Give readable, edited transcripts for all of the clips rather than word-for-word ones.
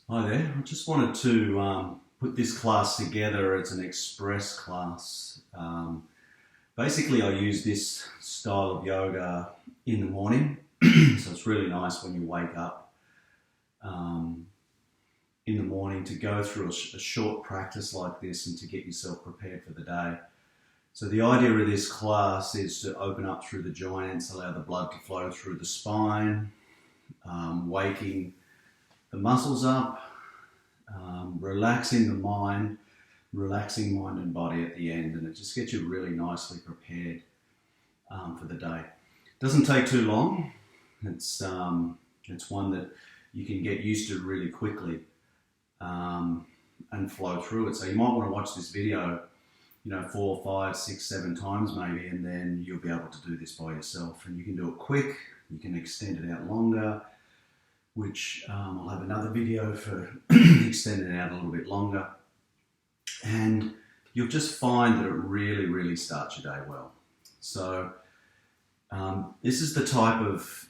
Hi there. I just wanted to put this class together as an express class. Basically, I use this style of yoga in the morning, so it's really nice when you wake up um, in the morning to go through a short practice like this and to get yourself prepared for the day. So the idea of this class is to open up through the joints, allow the blood to flow through the spine, waking the muscles up, relaxing mind and body at the end, and it just gets you really nicely prepared for the day. It doesn't take too long. It's one that you can get used to really quickly and flow through it. So you might want to watch this video, 4, 5, 6, 7 times maybe, and then you'll be able to do this by yourself. And you can do it quick. You can extend it out longer, which I'll have another video for extending it out a little bit longer. And you'll just find that it really, really starts your day well. So this is the type of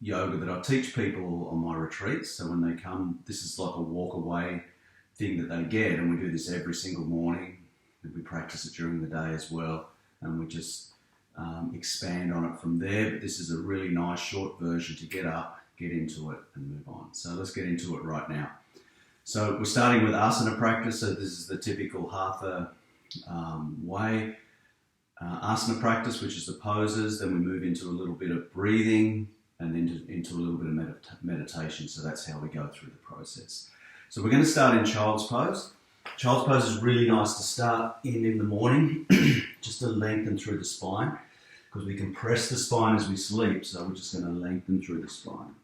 yoga that I teach people on my retreats. So when they come, this is like a walk away thing that they get, and we do this every single morning. And we practice it during the day as well, and we just expand on it from there. But this is a really nice short version to get up, get into it, and move on. So let's get into it right now. So we're starting with asana practice. So this is the typical hatha way. Asana practice, which is the poses. Then we move into a little bit of breathing and then into a little bit of meditation. So that's how we go through the process. So we're going to start in child's pose. Child's pose is really nice to start in the morning, just to lengthen through the spine, because we compress the spine as we sleep. So we're just going to lengthen through the spine.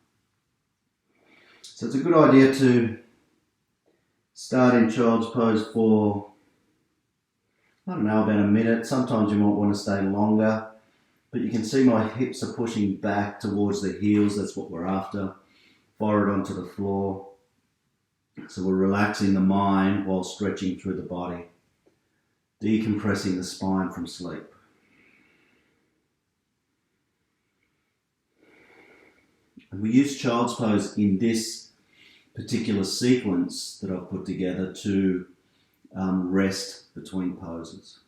So it's a good idea to start in child's pose for, about a minute. Sometimes you might want to stay longer, but you can see my hips are pushing back towards the heels. That's what we're after. Forehead onto the floor. So we're relaxing the mind while stretching through the body, decompressing the spine from sleep. And we use child's pose in this particular sequence that I've put together to rest between poses.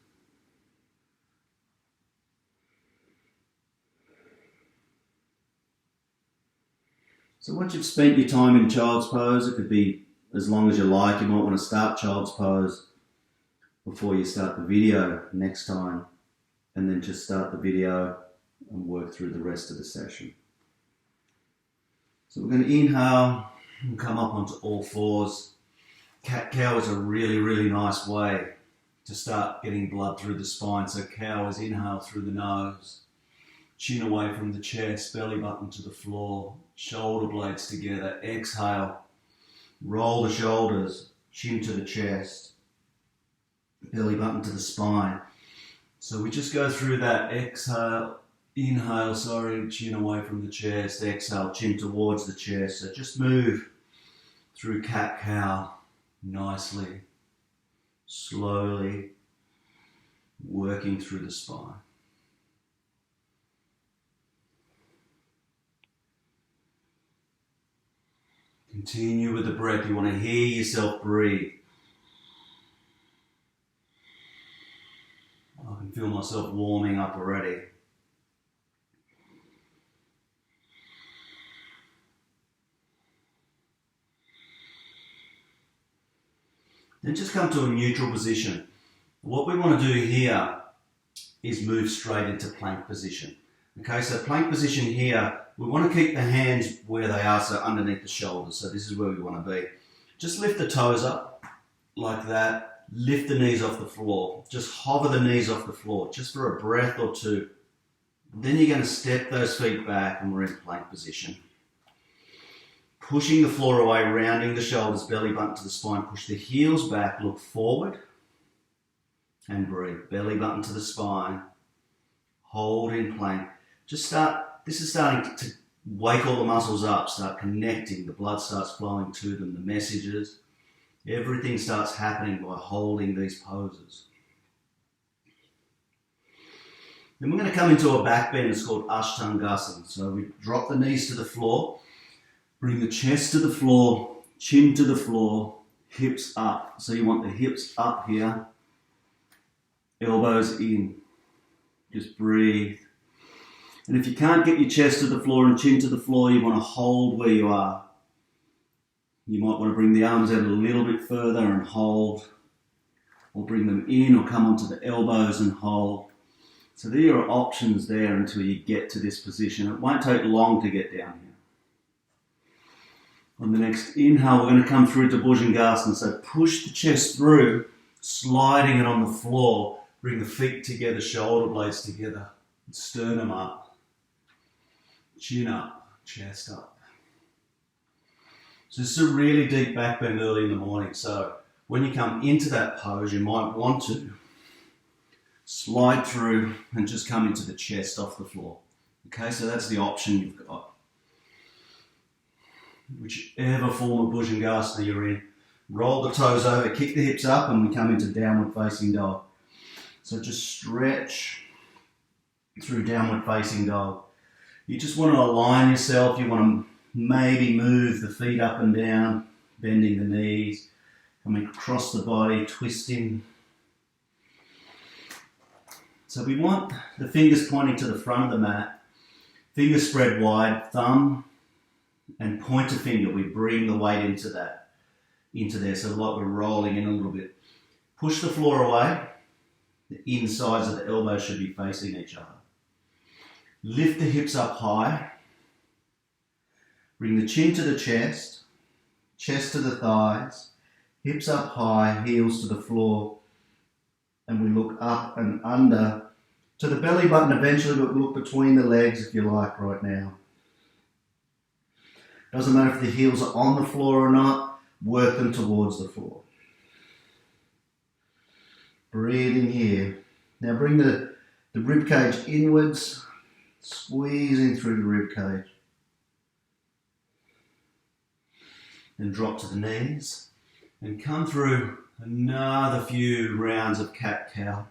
So once you've spent your time in child's pose, it could be as long as you like. You might want to start child's pose before you start the video next time, and then just start the video and work through the rest of the session. So we're going to inhale and come up onto all fours. Cat-cow is a really, really nice way to start getting blood through the spine. So cow is inhale through the nose, chin away from the chest, belly button to the floor, shoulder blades together. Exhale, roll the shoulders, chin to the chest, belly button to the spine. So we just go through that. Inhale, chin away from the chest. Exhale, chin towards the chest. So just move through cat-cow nicely, slowly, working through the spine. Continue with the breath. You want to hear yourself breathe. I can feel myself warming up already. Then just come to a neutral position. What we want to do here is move straight into plank position. Okay, so plank position here, we want to keep the hands where they are, so underneath the shoulders. So this is where we want to be. Just lift the toes up like that. Lift the knees off the floor. Just hover the knees off the floor, just for a breath or two. Then you're going to step those feet back and we're in plank position. Pushing the floor away, rounding the shoulders, belly button to the spine. Push the heels back, look forward and breathe. Belly button to the spine. Hold in plank. This is starting to wake all the muscles up, start connecting. The blood starts flowing to them, the messages. Everything starts happening by holding these poses. Then we're going to come into a back bend. It's called Ashtangasana. So we drop the knees to the floor, bring the chest to the floor, Chin to the floor, hips up. So you want the hips up here, elbows in. Just breathe. And if you can't get your chest to the floor and chin to the floor, you want to hold where you are. You might want to bring the arms out a little bit further and hold, or bring them in or come onto the elbows and hold. So there are options there until you get to this position. It won't take long to get down here. On the next inhale, we're going to come through to Bhujangasana. So push the chest through, sliding it on the floor. Bring the feet together, shoulder blades together, sternum up, chin up, chest up. So this is a really deep back bend early in the morning. So when you come into that pose, you might want to slide through and just come into the chest off the floor. Okay, so that's the option you've got. Whichever form of Bhujangasana you're in, roll the toes over, kick the hips up, and we come into downward facing dog. So just stretch through downward facing dog. You just want to align yourself. You want to maybe move the feet up and down, bending the knees, coming across the body, twisting. So we want the fingers pointing to the front of the mat, fingers spread wide, thumb and pointer finger. We bring the weight into there, so like we're rolling in a little bit. Push the floor away. The insides of the elbows should be facing each other. Lift the hips up high. Bring the chin to the chest, chest to the thighs, hips up high, heels to the floor, and we look up and under to the belly button eventually, but look between the legs if you like right now. Doesn't matter if the heels are on the floor or not, work them towards the floor. Breathing here. Now bring the rib cage inwards, squeezing through the rib cage. Then drop to the knees and come through another few rounds of cat-cow.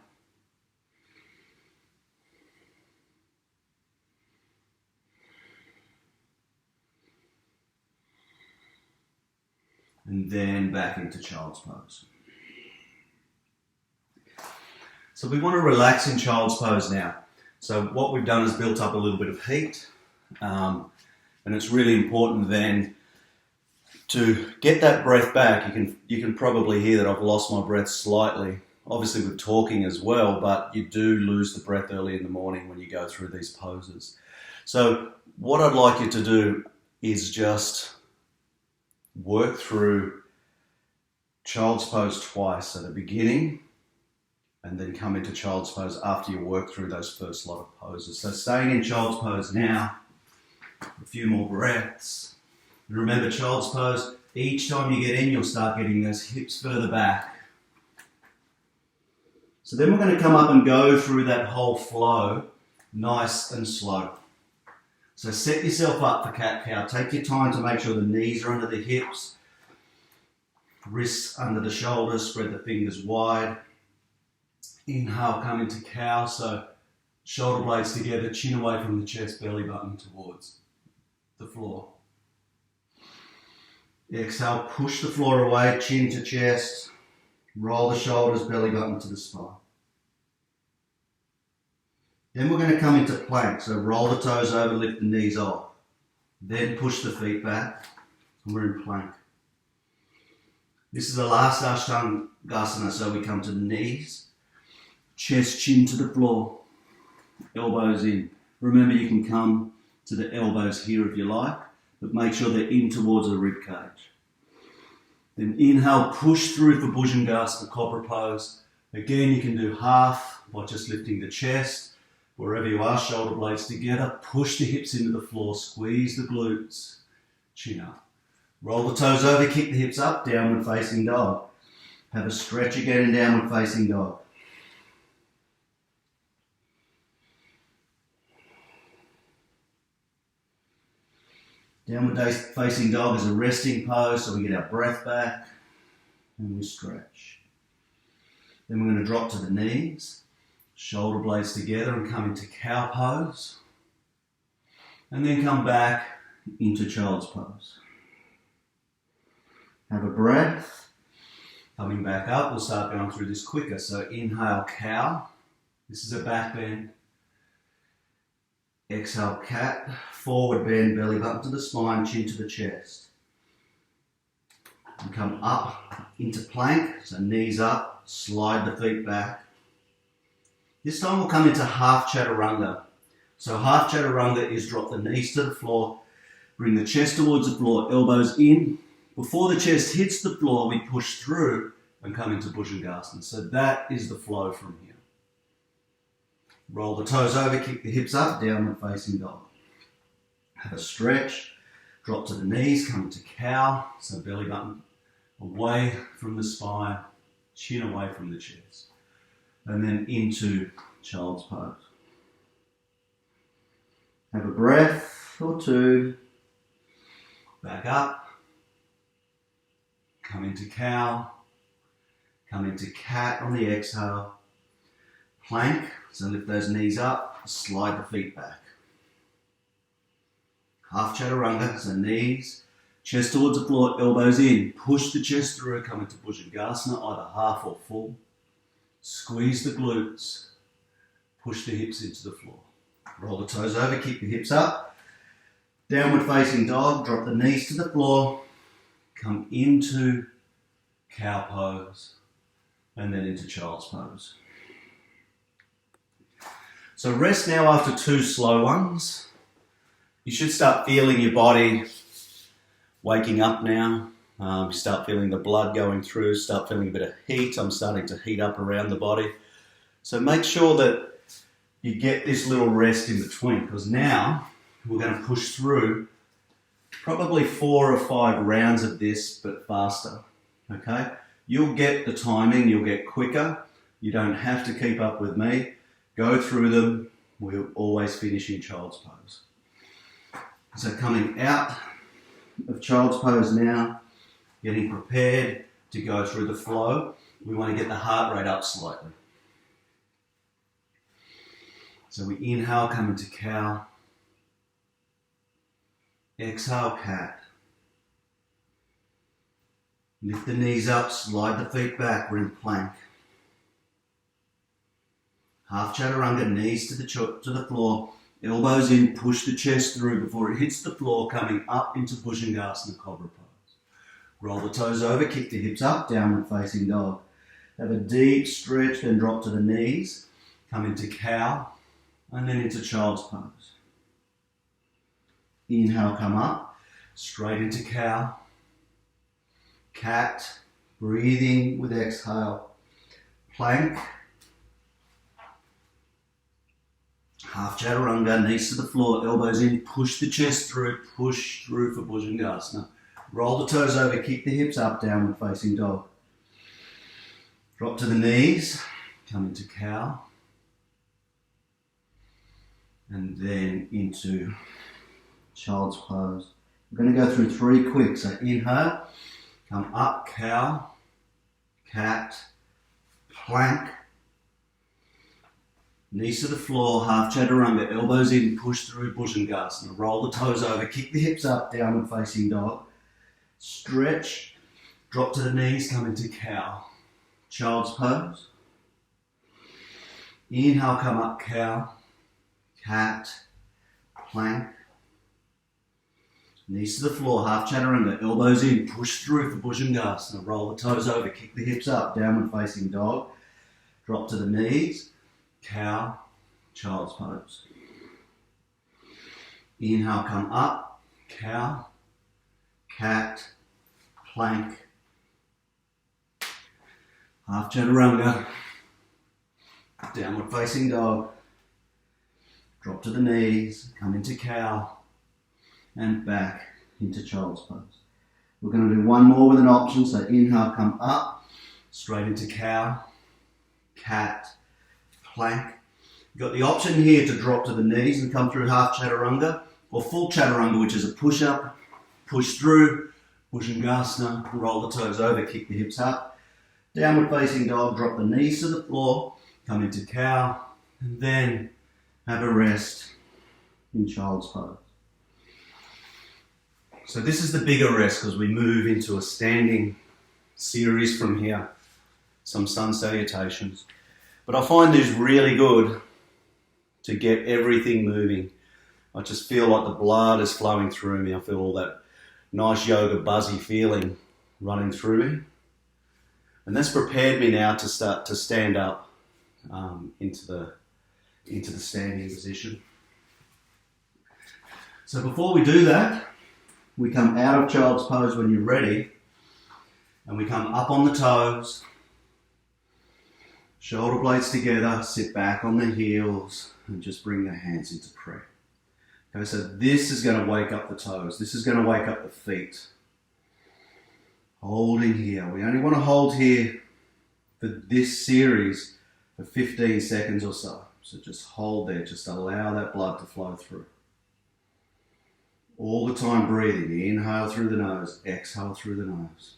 And then back into child's pose. So we want to relax in child's pose now. So what we've done is built up a little bit of heat, and it's really important then to get that breath back. You can probably hear that I've lost my breath slightly, obviously with talking as well, but you do lose the breath early in the morning when you go through these poses. So what I'd like you to do is just work through child's pose twice at the beginning, and then come into child's pose after you work through those first lot of poses. So staying in child's pose now, a few more breaths. And remember, child's pose, each time you get in, you'll start getting those hips further back. So then we're going to come up and go through that whole flow, nice and slow. So set yourself up for cat-cow. Take your time to make sure the knees are under the hips, wrists under the shoulders, spread the fingers wide. Inhale, come into cow, so shoulder blades together, chin away from the chest, belly button towards the floor. Exhale, push the floor away, chin to chest, roll the shoulders, belly button to the spine. Then we're going to come into plank, so roll the toes over, lift the knees off. Then push the feet back, and we're in plank. This is the last Ashtanga, so we come to the knees, chest, chin to the floor, elbows in. Remember, you can come to the elbows here if you like, but make sure they're in towards the rib cage. Then inhale, push through for Bhujangasana, cobra pose. Again, you can do half by just lifting the chest. Wherever you are, shoulder blades together, push the hips into the floor, squeeze the glutes, chin up. Roll the toes over, kick the hips up, downward facing dog. Have a stretch again in downward facing dog. Downward facing dog is a resting pose, so we get our breath back and we stretch. Then we're going to drop to the knees, shoulder blades together and come into cow pose. And then come back into child's pose. Have a breath. Coming back up, we'll start going through this quicker. So inhale, cow. This is a back bend. Exhale, cat. Forward bend, belly button to the spine, chin to the chest. And come up into plank, so knees up, slide the feet back. This time we'll come into half chaturanga. So half chaturanga is drop the knees to the floor, bring the chest towards the floor, elbows in. Before the chest hits the floor, we push through and come into Bhujangasana. So that is the flow from here. Roll the toes over, kick the hips up, downward facing dog. Have a stretch, drop to the knees, come into cow. So belly button away from the spine, chin away from the chest. And then into child's pose. Have a breath or two. Back up. Come into cow. Come into cat on the exhale. Plank, so lift those knees up, slide the feet back. Half chaturanga, so knees, chest towards the floor, elbows in. Push the chest through, come into Bhujangasana, either half or full. Squeeze the glutes, push the hips into the floor. Roll the toes over, kick the hips up. Downward facing dog, drop the knees to the floor. Come into cow pose and then into child's pose. So rest now after 2 slow ones. You should start feeling your body waking up now. Start feeling the blood going through, start feeling a bit of heat. I'm starting to heat up around the body. So make sure that you get this little rest in between, because now we're going to push through probably 4 or 5 rounds of this, but faster. Okay? You'll get the timing, you'll get quicker. You don't have to keep up with me. Go through them. We'll always finish in child's pose. So coming out of child's pose now, getting prepared to go through the flow. We want to get the heart rate up slightly. So we inhale, come into cow. Exhale, cat. Lift the knees up, slide the feet back, we're in plank. Half chaturanga, knees to the floor, elbows in, push the chest through before it hits the floor, coming up into Bhujangasana, cobra pose. Roll the toes over, kick the hips up, downward facing dog. Have a deep stretch, then drop to the knees, come into cow, and then into child's pose. Inhale, come up, straight into cow. Cat, breathing with exhale. Plank. Half chaturanga, knees to the floor, elbows in, push the chest through, push through for Bhujangasana. Roll the toes over, kick the hips up, downward facing dog. Drop to the knees, come into cow. And then into child's pose. We're going to go through 3 quick. So inhale, come up, cow, cat, plank. Knees to the floor, half chaturanga, elbows in, push through Bhujangasana. Roll the toes over, kick the hips up, downward facing dog. Stretch, drop to the knees, come into cow. Child's pose. Inhale, come up, cow, cat, plank. Knees to the floor, half chaturanga, elbows in, push through for Bhujangasana. Roll the toes over, kick the hips up, downward facing dog. Drop to the knees. Cow, child's pose. Inhale, come up, cow, cat, plank, half chaturanga, downward facing dog. Drop to the knees, come into cow, and back into child's pose. We're going to do one more with an option. So inhale, come up, straight into cow, cat, plank. You've got the option here to drop to the knees and come through half chaturanga, or full chaturanga, which is a push up, push through, Bhujangasana, roll the toes over, kick the hips up. Downward facing dog, drop the knees to the floor, come into cow, and then have a rest in child's pose. So this is the bigger rest because we move into a standing series from here. Some sun salutations. But I find these really good to get everything moving. I just feel like the blood is flowing through me. I feel all that nice yoga buzzy feeling running through me. And that's prepared me now to start to stand up into the standing position. So before we do that, we come out of child's pose when you're ready, and we come up on the toes, shoulder blades together, sit back on the heels, and just bring the hands into prayer. Okay, so this is going to wake up the toes. This is going to wake up the feet. Holding here. We only want to hold here for this series for 15 seconds or so. So just hold there. Just allow that blood to flow through. All the time breathing. Inhale through the nose. Exhale through the nose.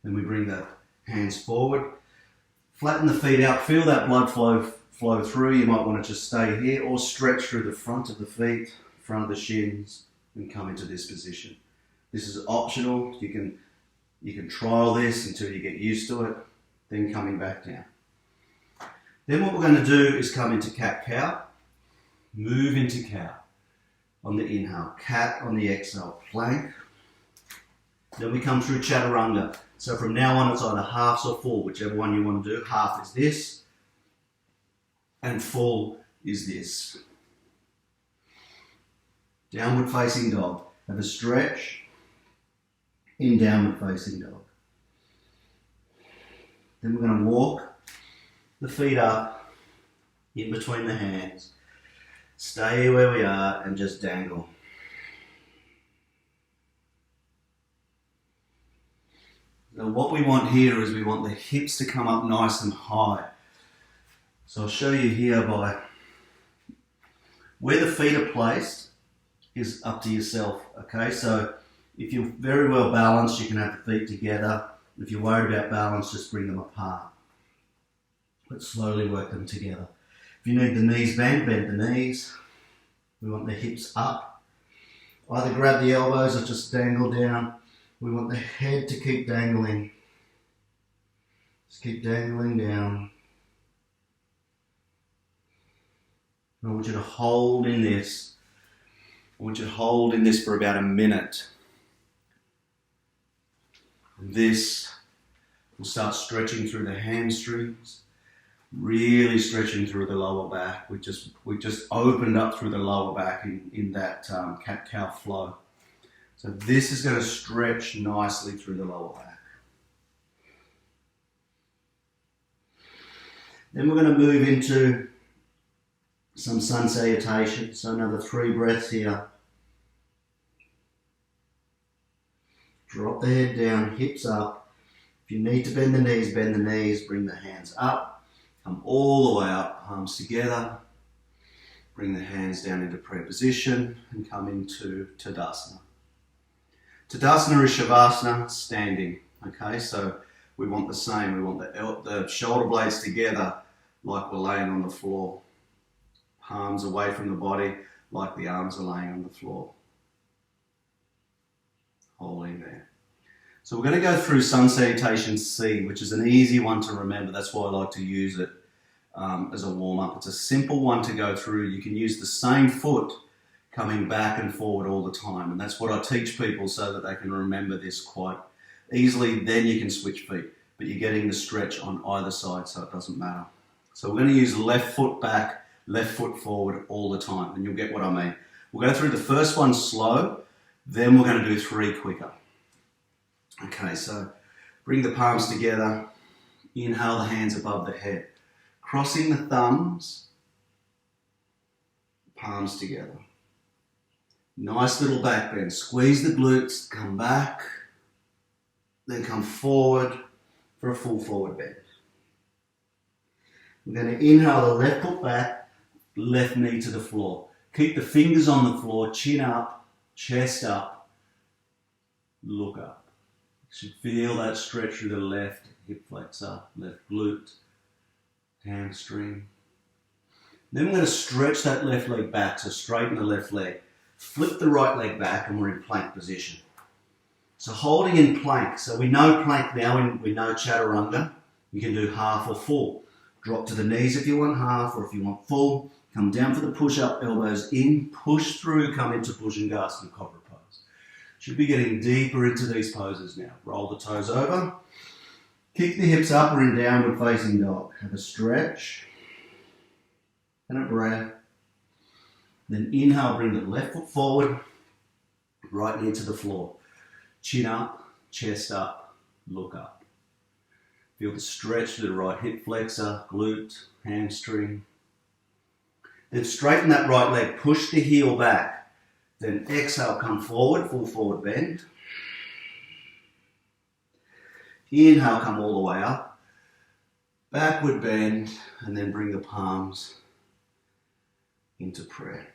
Then we bring the hands forward. Flatten the feet out. Feel that blood flow through. You might want to just stay here or stretch through the front of the feet, front of the shins, and come into this position. This is optional. You can trial this until you get used to it, then coming back down. Then what we're going to do is come into cat-cow, move into cow on the inhale, cat on the exhale, plank. Then we come through chaturanga. So from now on it's either halves or full, whichever one you want to do. Half is this, and full is this. Downward facing dog. Have a stretch. In downward facing dog. Then we're going to walk the feet up in between the hands. Stay where we are and just dangle. Now what we want here is we want the hips to come up nice and high. So I'll show you here by where the feet are placed is up to yourself. Okay, so if you're very well balanced, you can have the feet together. If you're worried about balance, just bring them apart. But slowly work them together. If you need the knees bent, bend the knees. We want the hips up. Either grab the elbows or just dangle down. We want the head to keep dangling. Just keep dangling down. I want you to hold in this. I want you to hold in this for about a minute. This will start stretching through the hamstrings, really stretching through the lower back. We just opened up through the lower back in that cat-cow flow. So this is going to stretch nicely through the lower back. Then we're going to move into some sun salutations. So another 3 breaths here. Drop the head down, hips up. If you need to bend the knees, bring the hands up. Come all the way up, palms together. Bring the hands down into prayer position and come into Tadasana. Tadasana is Shavasana, standing. Okay, so we want the same. We want the shoulder blades together like we're laying on the floor. Palms away from the body like the arms are laying on the floor. Holding there. So we're going to go through Sun Salutation C, which is an easy one to remember. That's why I like to use it as a warm-up. It's a simple one to go through. You can use the same foot coming back and forward all the time. And that's what I teach people so that they can remember this quite easily. Then you can switch feet. But you're getting the stretch on either side, so it doesn't matter. So we're going to use left foot back, left foot forward all the time. And you'll get what I mean. We'll go through the first one slow. Then we're going to do 3 quicker. Okay, so bring the palms together. Inhale the hands above the head. Crossing the thumbs. Palms together. Nice little back bend. Squeeze the glutes. Come back. Then come forward for a full forward bend. We're going to inhale the left foot back. Left knee to the floor. Keep the fingers on the floor. Chin up. Chest up, look up. You should feel that stretch through the left hip flexor, left glute, hamstring. Then we're going to stretch that left leg back, so straighten the left leg. Flip the right leg back and we're in plank position. So holding in plank. So we know plank now, and we know chaturanga. You can do half or full. Drop to the knees if you want half, or if you want full. Come down for the push-up, elbows in, push through, come into Bhujangasana Cobra pose. Should be getting deeper into these poses now. Roll the toes over. Kick the hips up, we're in downward facing dog. Have a stretch and a breath. Then inhale, bring the left foot forward, right knee to the floor. Chin up, chest up, look up. Feel the stretch to the right hip flexor, glute, hamstring. Then straighten that right leg, push the heel back. Then exhale, come forward, full forward bend. Inhale, come all the way up. Backward bend, and then bring the palms into prayer.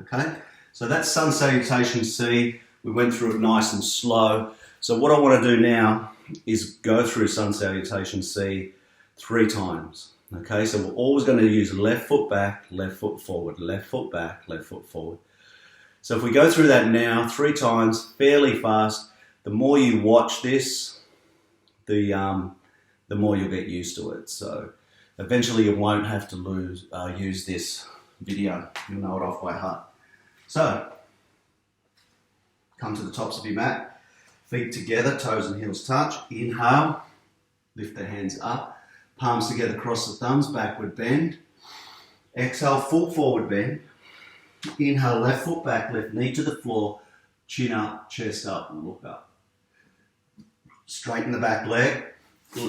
Okay, so that's Sun Salutation C. We went through it nice and slow. So what I want to do now is go through Sun Salutation C 3 times. Okay, so we're always going to use left foot back, left foot forward, left foot back, left foot forward. So if we go through that now 3 times, fairly fast, the more you watch this, the more you'll get used to it. So eventually you won't have to use this video. You'll know it off by heart. So come to the tops of your mat, feet together, toes and heels touch. Inhale, lift the hands up. Palms together, cross the thumbs, backward bend. Exhale, full forward bend. Inhale, left foot back, left knee to the floor. Chin up, chest up, and look up. Straighten the back leg.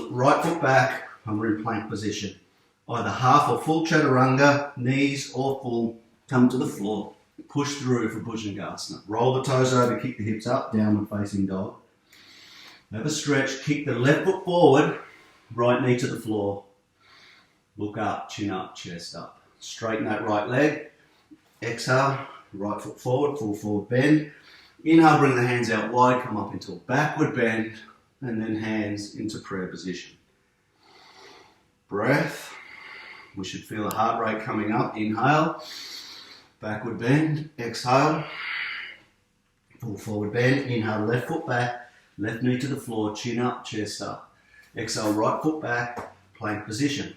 Right foot back, and we're in plank position. Either half or full chaturanga, knees or full, come to the floor. Push through for Bhujangasana. Roll the toes over, kick the hips up, downward facing dog. Have a stretch, kick the left foot forward. Right knee to the floor. Look up, chin up, chest up. Straighten that right leg. Exhale, right foot forward, full forward bend. Inhale, bring the hands out wide, come up into a backward bend, and then hands into prayer position. Breath. We should feel the heart rate coming up. Inhale, backward bend. Exhale, full forward bend. Inhale, left foot back, left knee to the floor, chin up, chest up. Exhale, right foot back, plank position.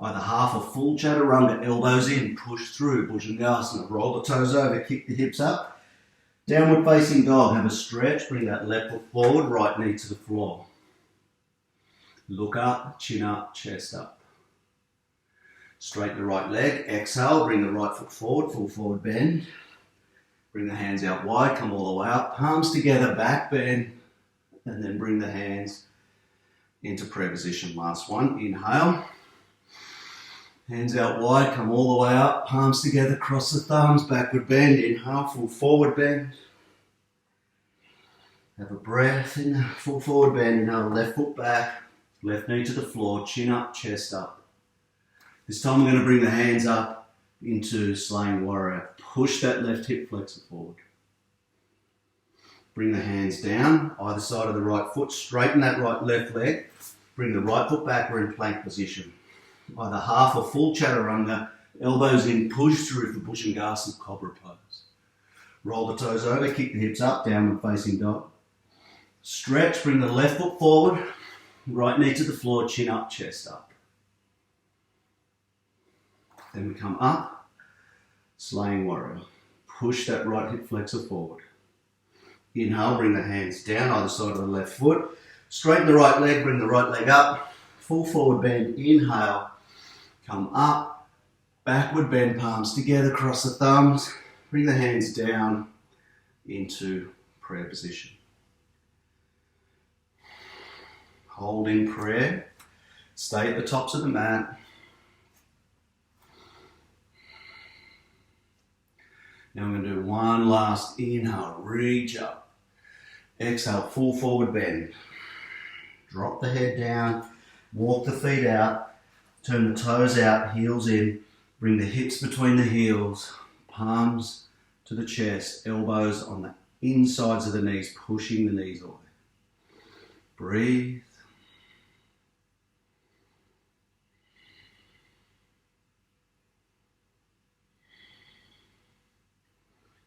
Either half or full chaturanga, elbows in, push through, Bhujangasana. Roll the toes over, kick the hips up. Downward facing dog, have a stretch, bring that left foot forward, right knee to the floor. Look up, chin up, chest up. Straighten the right leg, exhale, bring the right foot forward, full forward bend. Bring the hands out wide, come all the way up, palms together, back bend. And then bring the hands into prayer position. Last one. Inhale. Hands out wide, come all the way up. Palms together, cross the thumbs, backward bend. Inhale, full forward bend. Have a breath in, full forward bend. Inhale, left foot back, left knee to the floor, chin up, chest up. This time we're going to bring the hands up into Slaying Warrior. Push that left hip flexor forward. Bring the hands down, either side of the right foot, straighten that left leg, bring the right foot back, we're in plank position. Either half or full chaturanga, elbows in, push through for Bhujangasana Cobra pose. Roll the toes over, kick the hips up, downward facing dog. Stretch, bring the left foot forward, right knee to the floor, chin up, chest up. Then we come up, Slaying Warrior. Push that right hip flexor forward. Inhale, bring the hands down, either side of the left foot. Straighten the right leg, bring the right leg up. Full forward bend, inhale. Come up, backward bend, palms together, cross the thumbs. Bring the hands down into prayer position. Hold in prayer. Stay at the tops of the mat. Now I'm going to do one last inhale, reach up. Exhale, full forward bend. Drop the head down, walk the feet out, turn the toes out, heels in, bring the hips between the heels, palms to the chest, elbows on the insides of the knees, pushing the knees away. Breathe.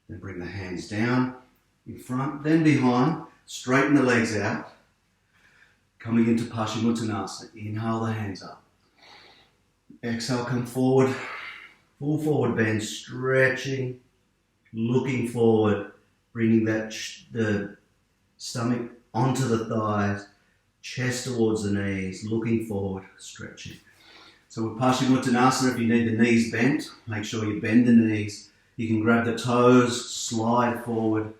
Then bring the hands down in front, then behind. Straighten the legs out. Coming into Paschimottanasana. Inhale the hands up. Exhale, come forward. Full forward bend, stretching, looking forward, bringing the stomach onto the thighs, chest towards the knees, looking forward, stretching. So with Paschimottanasana, if you need the knees bent, make sure you bend the knees. You can grab the toes, slide forward,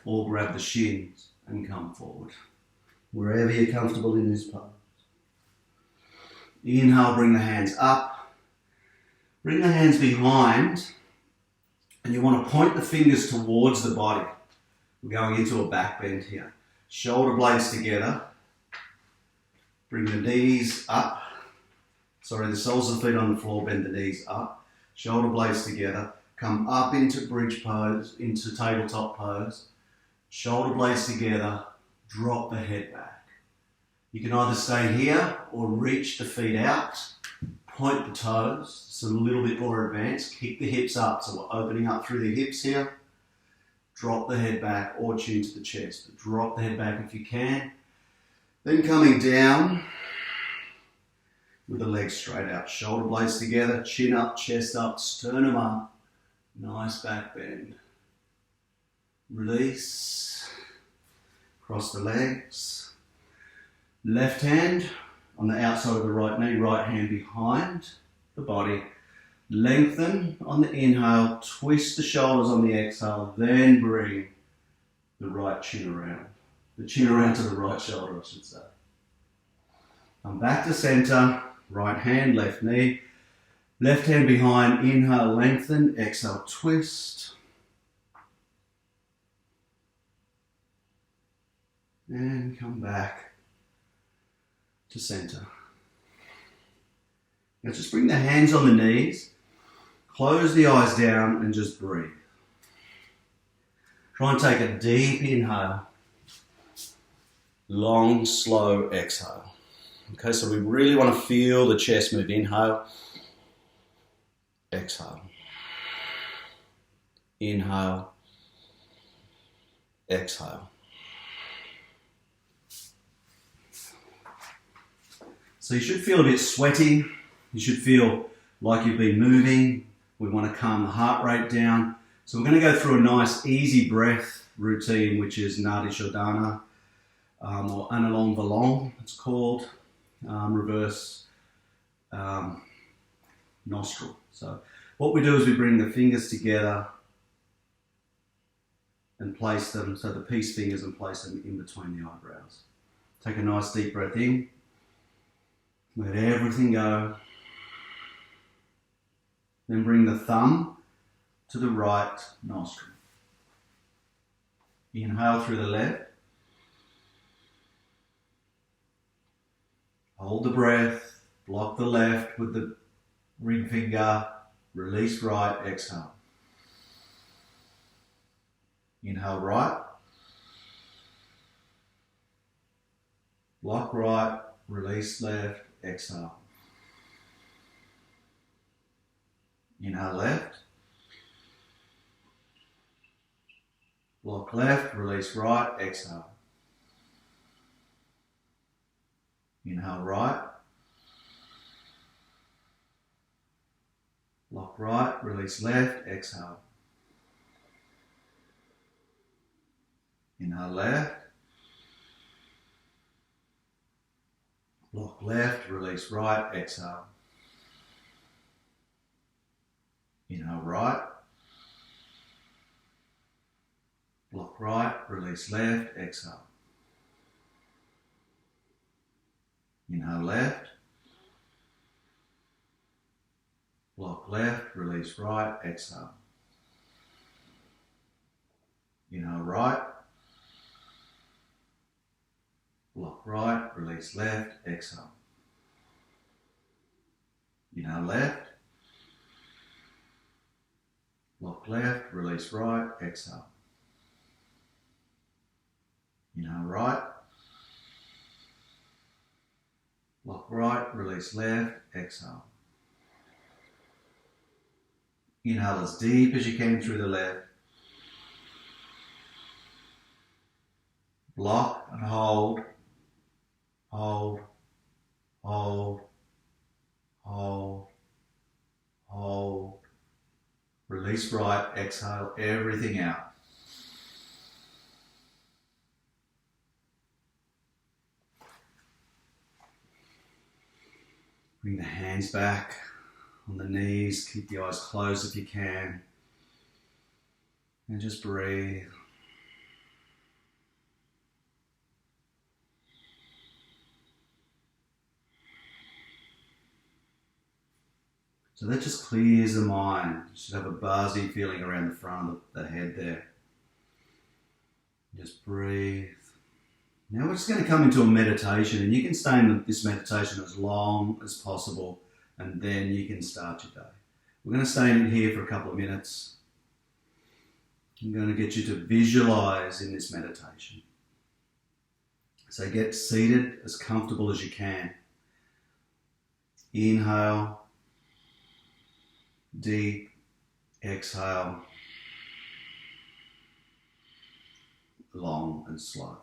or grab the shins and come forward. Wherever you're comfortable in this pose. Inhale, bring the hands up. Bring the hands behind, and you want to point the fingers towards the body. We're going into a back bend here. Shoulder blades together. Bring the knees up. Sorry, the soles of the feet on the floor, bend the knees up. Shoulder blades together. Come up into bridge pose, into tabletop pose. Shoulder blades together. Drop the head back. You can either stay here or reach the feet out. Point the toes. It's a little bit more advanced. Kick the hips up. So we're opening up through the hips here. Drop the head back or chin to the chest. But drop the head back if you can. Then coming down with the legs straight out. Shoulder blades together. Chin up, chest up, sternum up. Nice back bend. Release. Cross the legs. Left hand on the outside of the right knee, right hand behind the body. Lengthen on the inhale, twist the shoulders on the exhale, then bring the right chin around. The chin around to the right shoulder, I should say. Come back to center, right hand, left knee. Left hand behind, inhale, lengthen, exhale, twist. And come back to center. Now just bring the hands on the knees, close the eyes down and just breathe. Try and take a deep inhale, long, slow exhale. Okay, so we really want to feel the chest move. Inhale, exhale. Inhale, exhale. So you should feel a bit sweaty. You should feel like you've been moving. We want to calm the heart rate down. So we're going to go through a nice easy breath routine, which is Nadi Shodhana, or Anulom Vilom, it's called, reverse nostril. So what we do is we bring the fingers together and place them, so the peace fingers, and place them in between the eyebrows. Take a nice deep breath in. Let everything go. Then bring the thumb to the right nostril. Inhale through the left. Hold the breath. Block the left with the ring finger. Release right. Exhale. Inhale right. Block right. Release left. Exhale. Inhale left. Block left, release right, exhale. Inhale right. Block right, release left, exhale. Inhale left. Block left, release right, exhale. Inhale right. Block right, release left, exhale. Inhale left. Block left, release right, exhale. Inhale right. Block right, release left, exhale. Inhale left. Block left, release right, exhale. Inhale right. Block right, release left, exhale. Inhale as deep as you can through the left. Block and hold, hold, hold, hold, hold. Release right, exhale everything out. Bring the hands back on the knees, keep the eyes closed if you can, and just breathe. So that just clears the mind. You should have a buzzy feeling around the front of the head there. Just breathe. Now we're just going to come into a meditation, and you can stay in this meditation as long as possible, and then you can start your day. We're going to stay in here for a couple of minutes. I'm going to get you to visualize in this meditation. So get seated as comfortable as you can. Inhale. Deep. Exhale. Long and slow.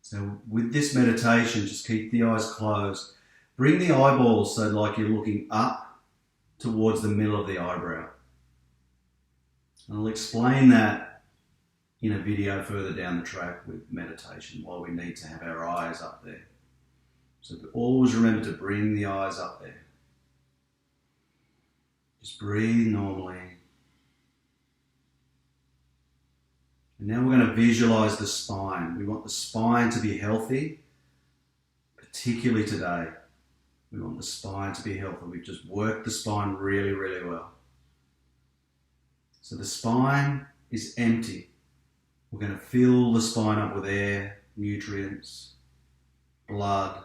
So with this meditation, just keep the eyes closed. Bring the eyeballs so like you're looking up towards the middle of the eyebrow. And I'll explain that in a video further down the track with meditation, why we need to have our eyes up there. So always remember to bring the eyes up there. Just breathe normally. And now we're going to visualize the spine. We want the spine to be healthy, particularly today. We want the spine to be healthy. We've just worked the spine really, really well. So the spine is empty. We're going to fill the spine up with air, nutrients, blood.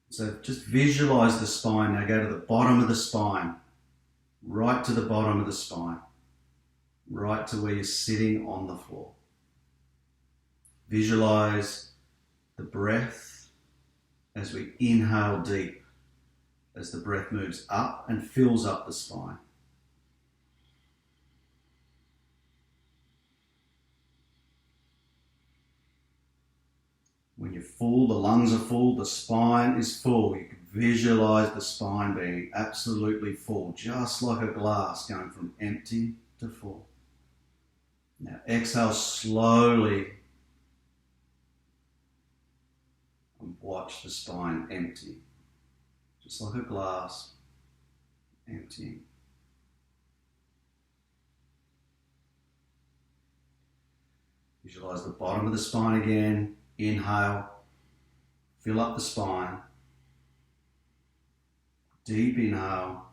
So just visualize the spine. Now go to the bottom of the spine, right to the bottom of the spine, right to where you're sitting on the floor. Visualize the breath as we inhale deep, as the breath moves up and fills up the spine. When you're full, the lungs are full, the spine is full. You can visualize the spine being absolutely full, just like a glass going from empty to full. Now exhale slowly and watch the spine empty, just like a glass emptying. Visualize the bottom of the spine again. Inhale, fill up the spine. Deep inhale,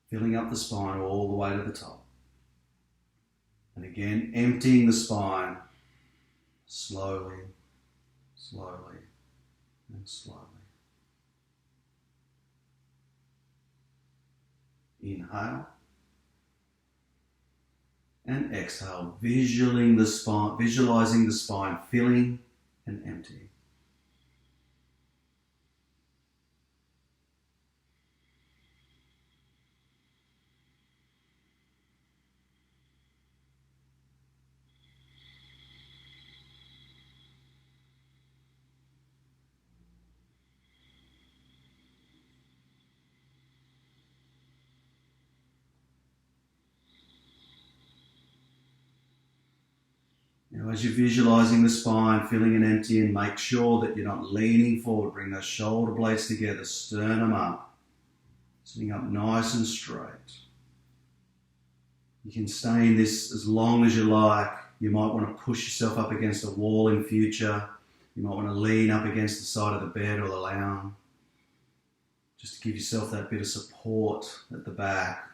filling up the spine all the way to the top. And again, emptying the spine slowly, slowly, and slowly. Inhale. And exhale, visualizing the spine filling and emptying. Now, as you're visualizing the spine filling and emptying, make sure that you're not leaning forward. Bring those shoulder blades together, sternum up, sitting up nice and straight. You can stay in this as long as you like. You might want to push yourself up against a wall in future. You might want to lean up against the side of the bed or the lounge, just to give yourself that bit of support at the back.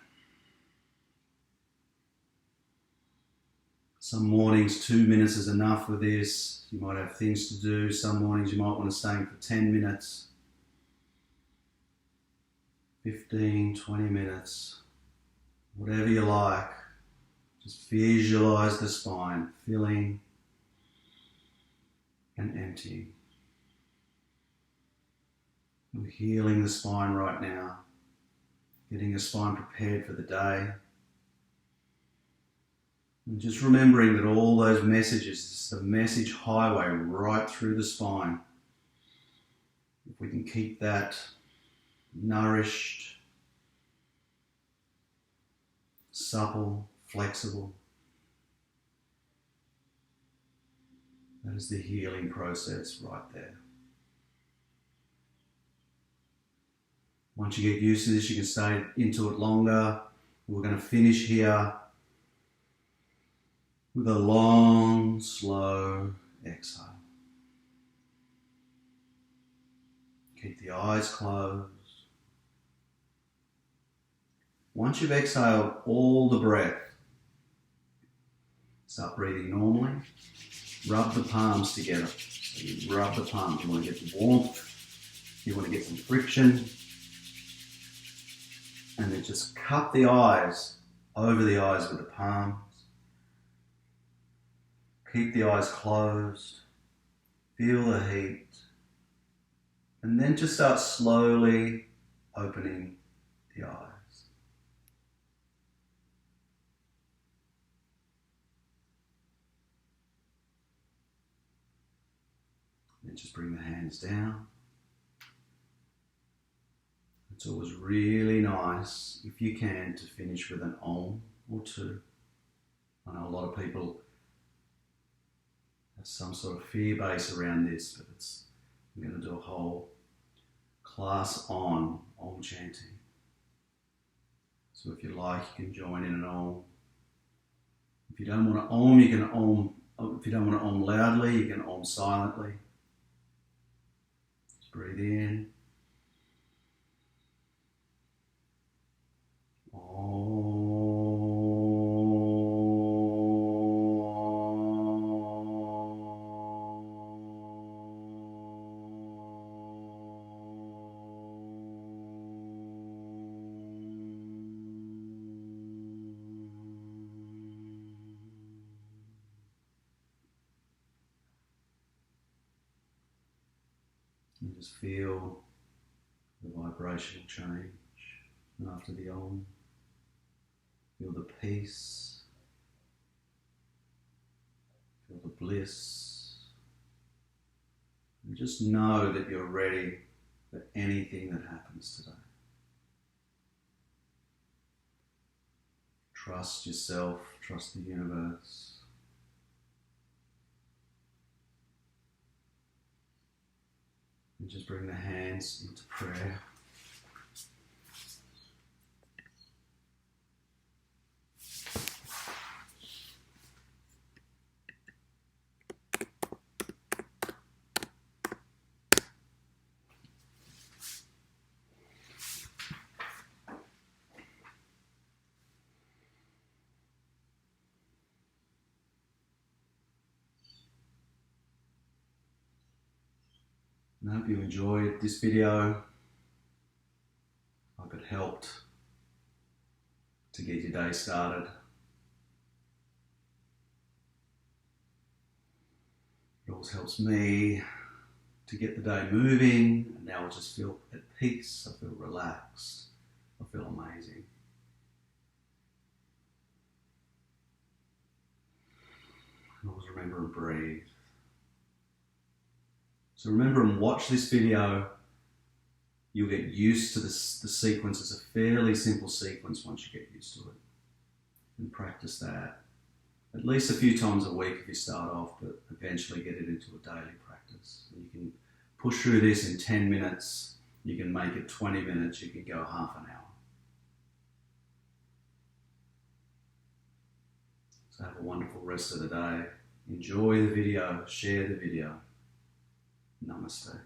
Some mornings 2 minutes is enough with this. You might have things to do. Some mornings you might want to stay in for 10 minutes, 15, 20 minutes, whatever you like. Just visualize the spine filling and emptying. We're healing the spine right now, getting your spine prepared for the day. And just remembering that all those messages, it's the message highway right through the spine. If we can keep that nourished, supple, flexible, that is the healing process right there. Once you get used to this, you can stay into it longer. We're going to finish here with a long, slow exhale. Keep the eyes closed. Once you've exhaled all the breath, start breathing normally. Rub the palms together. So you rub the palms. You want to get the warmth. You want to get some friction. And then just cup the eyes over the eyes with the palms. Keep the eyes closed. Feel the heat. And then just start slowly opening the eyes. Then just bring the hands down. It's always really nice, if you can, to finish with an Om or two. I know a lot of people have some sort of fear base around this, but I'm going to do a whole class on Om chanting. So if you like, you can join in an Om. If you don't want to Om, you can Om. If you don't want to Om loudly, you can Om silently. Just breathe in. And just feel the vibrational change. And after the Om, feel the peace, feel the bliss, and just know that you're ready for anything that happens today. Trust yourself, trust the universe. And just bring the hands into prayer. I hope you enjoyed this video. I hope it helped to get your day started. It always helps me to get the day moving, and now I just feel at peace, I feel relaxed, I feel amazing. And always remember and breathe. So remember and watch this video. You'll get used to the sequence. It's a fairly simple sequence once you get used to it. And practice that at least a few times a week if you start off, but eventually get it into a daily practice. You can push through this in 10 minutes. You can make it 20 minutes. You can go half an hour. So have a wonderful rest of the day. Enjoy the video. Share the video. Namaste.